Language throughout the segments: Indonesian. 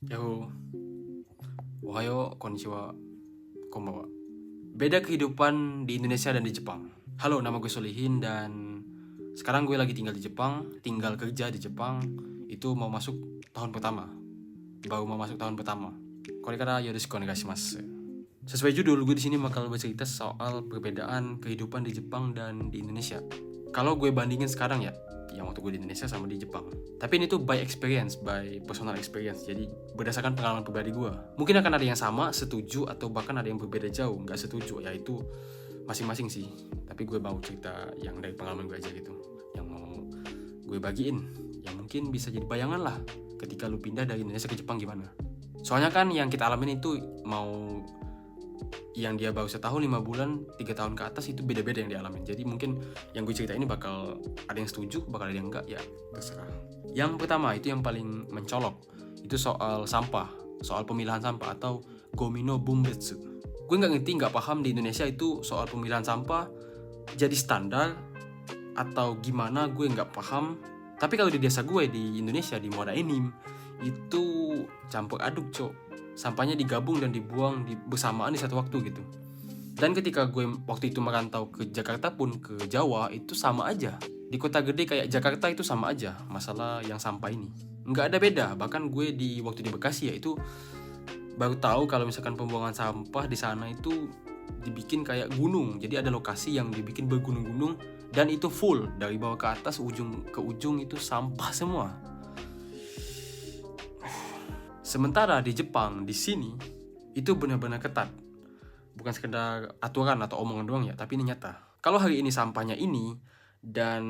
Yo, ohayo, konnichiwa, konbanwa. Beda kehidupan di Indonesia dan di Jepang. Halo, nama gue Solihin dan sekarang gue lagi tinggal di Jepang, tinggal kerja di Jepang. Itu mau masuk tahun pertama. Baru mau masuk tahun pertama. Korekara yoroshiku onegaishimasu. Sesuai judul, gue di sini bakal bercerita soal perbedaan kehidupan di Jepang dan di Indonesia. Kalau gue bandingin sekarang ya, yang waktu gue di Indonesia sama di Jepang. Tapi ini tuh by experience, by personal experience. Jadi berdasarkan pengalaman pribadi gue. Mungkin akan ada yang sama, setuju, atau bahkan ada yang berbeda jauh, nggak setuju. Ya itu masing-masing sih. Tapi gue mau cerita yang dari pengalaman gue aja gitu. Yang mau gue bagiin. Yang mungkin bisa jadi bayangan lah ketika lu pindah dari Indonesia ke Jepang gimana. Soalnya kan yang kita alamin itu mau yang dia baru setahun, 5 bulan, 3 tahun ke atas itu beda-beda yang dialamin. Jadi mungkin yang gue cerita ini bakal ada yang setuju, bakal ada yang enggak, ya terserah. Yang pertama itu yang paling mencolok, itu soal sampah, soal pemilahan sampah atau gomino bumbetsu. Gue nggak ngerti, nggak paham di Indonesia itu soal pemilahan sampah jadi standar atau gimana, gue nggak paham. Tapi kalau di desa gue di Indonesia, di Muara Enim, itu campur aduk cok. Sampahnya digabung dan dibuang bersamaan di satu waktu gitu. Dan ketika gue waktu itu merantau ke Jakarta pun ke Jawa itu sama aja. Di kota gede kayak Jakarta itu sama aja masalah yang sampah ini. Nggak ada beda. Bahkan gue waktu di Bekasi ya itu baru tahu kalau misalkan pembuangan sampah di sana itu dibikin kayak gunung. Jadi ada lokasi yang dibikin bergunung-gunung dan itu full dari bawah ke atas, ujung ke ujung itu sampah semua. Sementara di Jepang, di sini itu benar-benar ketat. Bukan sekedar aturan atau omongan doang ya, tapi ini nyata. Kalau hari ini sampahnya ini dan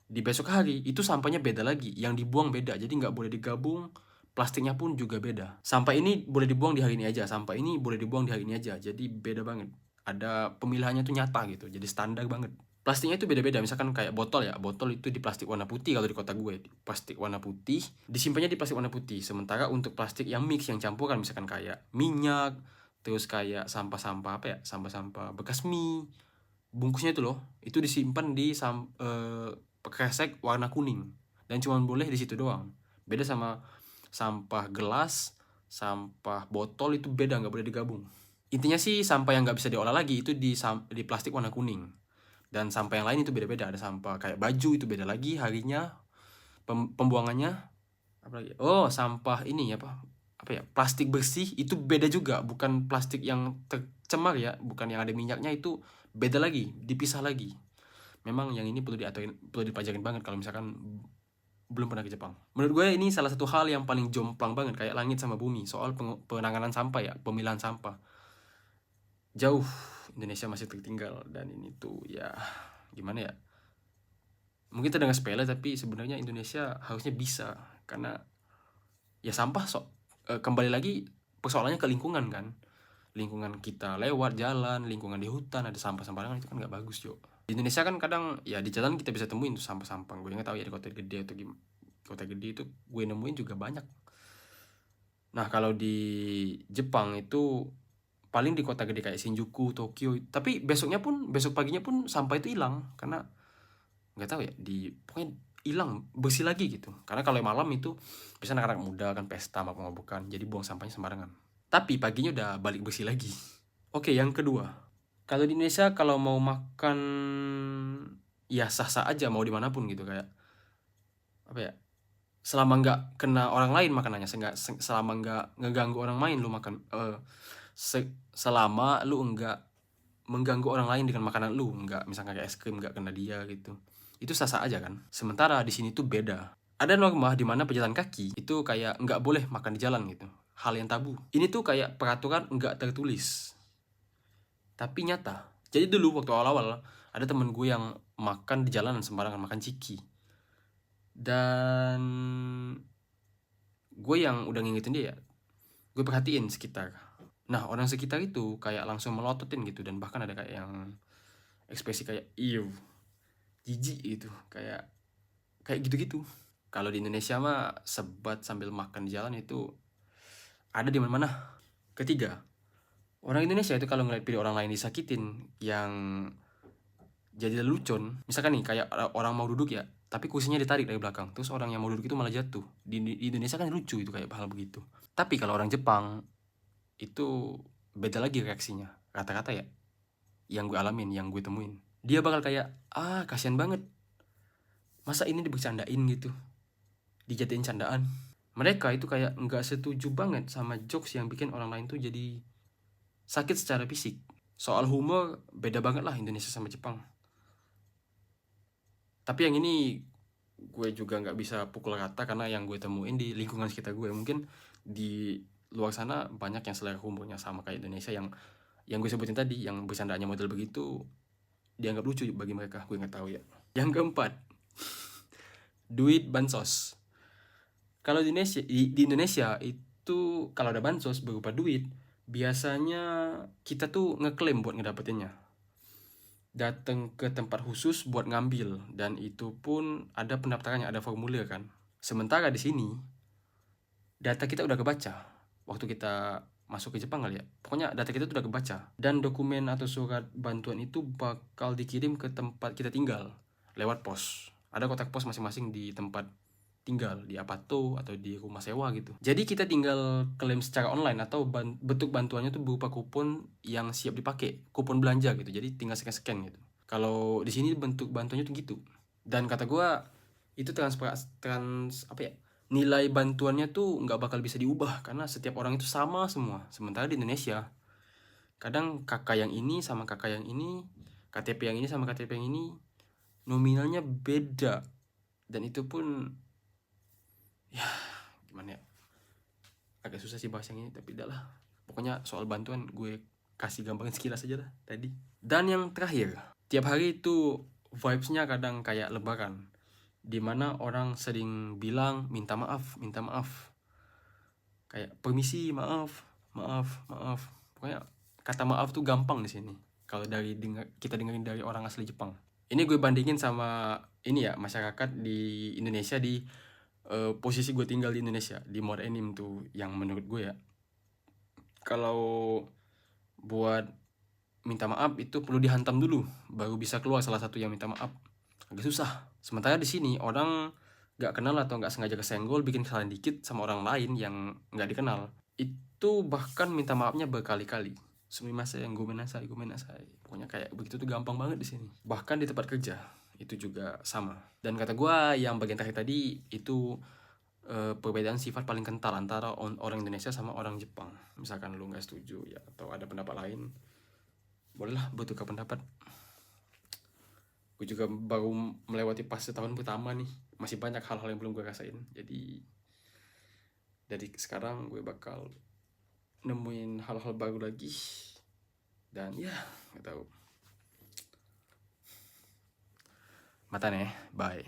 di besok hari itu sampahnya beda lagi, yang dibuang beda. Jadi nggak boleh digabung, plastiknya pun juga beda. Sampah ini boleh dibuang di hari ini aja, sampah ini boleh dibuang di hari ini aja. Jadi beda banget. Ada pemilahannya tuh nyata gitu, jadi standar banget. Plastiknya itu beda-beda, misalkan kayak botol ya, botol itu di plastik warna putih kalau di kota gue, plastik warna putih, disimpannya di plastik warna putih. Sementara untuk plastik yang mix, yang campuran, misalkan kayak minyak, terus kayak sampah-sampah apa ya, sampah-sampah bekas mie, bungkusnya itu loh, itu disimpan di kresek warna kuning, dan cuma boleh di situ doang. Beda sama sampah gelas, sampah botol itu beda, nggak boleh digabung. Intinya sih sampah yang nggak bisa diolah lagi itu di plastik warna kuning. Dan sampah yang lain itu beda-beda. Ada sampah kayak baju itu beda lagi harinya, pembuangannya. Apa lagi? Oh, sampah ini apa ya? Plastik bersih itu beda juga, bukan plastik yang tercemar ya, bukan yang ada minyaknya, itu beda lagi, dipisah lagi. Memang yang ini perlu diaturin, perlu dipelajarin banget kalau misalkan belum pernah ke Jepang. Menurut gue ini salah satu hal yang paling jomplang banget, kayak langit sama bumi, soal penanganan sampah ya, pemilahan sampah. Jauh Indonesia masih tertinggal, dan ini tuh ya gimana ya, mungkin terdengar sepele tapi sebenarnya Indonesia harusnya bisa, karena ya sampah kembali lagi persoalannya ke lingkungan kan. Lingkungan kita lewat jalan, lingkungan di hutan ada sampah sembarangan, itu kan nggak bagus Jo. Di Indonesia kan kadang ya di jalan kita bisa temuin tuh sampah-sampah. Gue nggak tahu ya di kota gede atau gimana. Kota gede itu gue nemuin juga banyak. Nah kalau di Jepang itu paling di kota gede kayak Shinjuku, Tokyo, tapi besok paginya pun sampah itu hilang, karena nggak tahu ya, pokoknya hilang, bersih lagi gitu. Karena kalau malam itu bisa anak-anak muda kan pesta mabuk-mabukan, jadi buang sampahnya sembarangan. Tapi paginya udah balik bersih lagi. Oke, yang kedua, kalau di Indonesia kalau mau makan ya sah-sah aja mau dimanapun gitu, kayak apa ya, selama nggak kena orang lain makanannya, selama nggak ngeganggu orang lain lu makan, selama lu nggak mengganggu orang lain dengan makanan lu, nggak misalnya kayak es krim nggak kena dia gitu, itu sah-sah aja kan. Sementara di sini tuh beda. Ada norma di mana pejalan kaki itu kayak nggak boleh makan di jalan gitu, hal yang tabu. Ini tuh kayak peraturan nggak tertulis tapi nyata. Jadi dulu waktu awal-awal ada temen gue yang makan di jalanan sembarangan, makan ciki, dan gue yang udah ngingetin dia ya, gue perhatiin sekitar. Nah orang sekitar itu kayak langsung melototin gitu, dan bahkan ada kayak yang ekspresi kayak iu, jijik gitu, kayak gitu-gitu. Kalau di Indonesia mah sebat sambil makan di jalan itu ada di mana-mana. Ketiga, orang Indonesia itu kalau ngeliat video orang lain disakitin yang jadi lelucon, misalkan nih kayak orang mau duduk ya, tapi kursinya ditarik dari belakang, terus orang yang mau duduk itu malah jatuh. Di Indonesia kan lucu itu kayak hal begitu. Tapi kalau orang Jepang itu beda lagi reaksinya. Rata-rata ya, yang gue alamin, yang gue temuin, dia bakal kayak, kasihan banget, masa ini dibercandain gitu, dijadiin candaan. Mereka itu kayak nggak setuju banget sama jokes yang bikin orang lain tuh jadi sakit secara fisik. Soal humor beda banget lah Indonesia sama Jepang. Tapi yang ini gue juga nggak bisa pukul rata karena yang gue temuin di lingkungan sekitar gue, mungkin di luar sana banyak yang selera humornya sama kayak Indonesia, yang gue sebutin tadi, yang bercandaannya model begitu dianggap lucu bagi mereka, gue nggak tahu ya. Yang keempat, duit bansos. Kalau di Indonesia itu kalau ada bansos berupa duit, biasanya kita tuh ngeklaim buat ngedapetinnya, datang ke tempat khusus buat ngambil, dan itu pun ada pendaftarannya, ada formulir kan. Sementara di sini data kita udah kebaca waktu kita masuk ke Jepang kali ya. Pokoknya data kita tuh udah kebaca, dan dokumen atau surat bantuan itu bakal dikirim ke tempat kita tinggal lewat pos. Ada kotak pos masing-masing di tempat tinggal, di apato atau di rumah sewa gitu. Jadi kita tinggal klaim secara online, atau bentuk bantuannya tuh berupa kupon yang siap dipakai, kupon belanja gitu. Jadi tinggal scan gitu. Kalau di sini bentuk bantuannya tuh gitu. Dan kata gue itu apa ya, nilai bantuannya tuh nggak bakal bisa diubah karena setiap orang itu sama semua. Sementara di Indonesia kadang kakak yang ini sama kakak yang ini, KTP yang ini sama KTP yang ini nominalnya beda, dan itu pun ya gimana ya, agak susah sih bahas yang ini, tapi udah lah. Pokoknya soal bantuan gue kasih gambaran sekilas aja lah tadi. Dan yang terakhir, tiap hari itu vibes-nya kadang kayak lebaran, dimana orang sering bilang minta maaf, minta maaf, kayak permisi, maaf, maaf, maaf. Pokoknya kata maaf tuh gampang di sini kalau kita dengerin dari orang asli Jepang. Ini gue bandingin sama ini ya, masyarakat di Indonesia di posisi gue tinggal di Indonesia di Muara Enim tuh, yang menurut gue ya, kalau buat minta maaf itu perlu dihantam dulu baru bisa keluar salah satu yang minta maaf, agak susah. Sementara di sini orang nggak kenal atau nggak sengaja kesenggol bikin kesalahan dikit sama orang lain yang nggak dikenal, itu bahkan minta maafnya berkali-kali. Sumimasen, gomenasai, gomenasai. Pokoknya kayak begitu tuh gampang banget di sini. Bahkan di tempat kerja itu juga sama. Dan kata gue yang bagian terakhir tadi itu perbedaan sifat paling kental antara orang Indonesia sama orang Jepang. Misalkan lu nggak setuju ya atau ada pendapat lain, bolehlah bertukar pendapat. Gue juga baru melewati fase tahun pertama nih, masih banyak hal-hal yang belum gue rasain. Jadi dari sekarang gue bakal nemuin hal-hal baru lagi, dan ya nggak tahu. Mata nih, bye.